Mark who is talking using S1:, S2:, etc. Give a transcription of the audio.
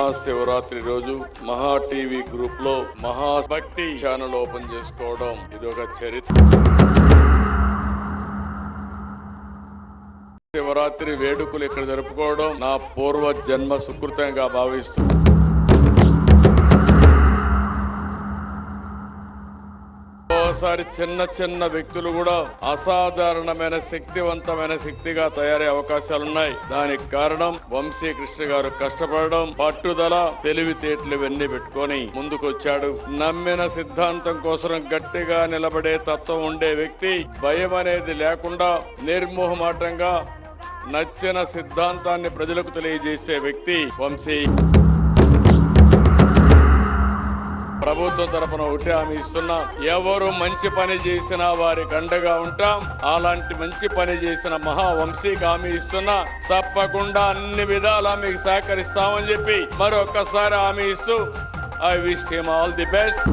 S1: మహాశివరాత్రి రోజు మహా TV group లో మహాభక్తి ఛానల్ ఓపెన్ చేసుకోవడం ఇది ఒక చరిత్ర. శివరాత్రి వేడుకలు ఇక్కడ జరుపుకోవడం నా పూర్వ జన్మ సుకృతంగా భావిస్తుంది. ఓసారి చిన్న చిన్న వ్యక్తులు కూడా అసాధారణమైన శక్తివంతమైన శక్తిగా తయారయ్యే అవకాశాలున్నాయి. దానికి కారణం వంశీకృష్ణ గారు కష్టపడడం, పట్టుదల, తెలివితేటలు ఇవన్నీ పెట్టుకొని ముందుకొచ్చాడు. నమ్మిన సిద్ధాంతం కోసం గట్టిగా నిలబడే తత్వం ఉండే వ్యక్తి, భయం అనేది లేకుండా నిర్మోహమాటంగా నచ్చిన సిద్ధాంతాన్ని ప్రజలకు తెలియజేసే వ్యక్తి వంశీ. ప్రభుత్వం తరపున ఒకటి హామీ ఇస్తున్నా, ఎవరు మంచి పని చేసినా వారికి అండగా ఉంటాం. అలాంటి మంచి పని చేసిన మహావంశీకి హామీ ఇస్తున్నా, తప్పకుండా అన్ని విధాలా మీకు సహకరిస్తామని చెప్పి మరొకసారి హామీ ఇస్తూ I wish him all the best.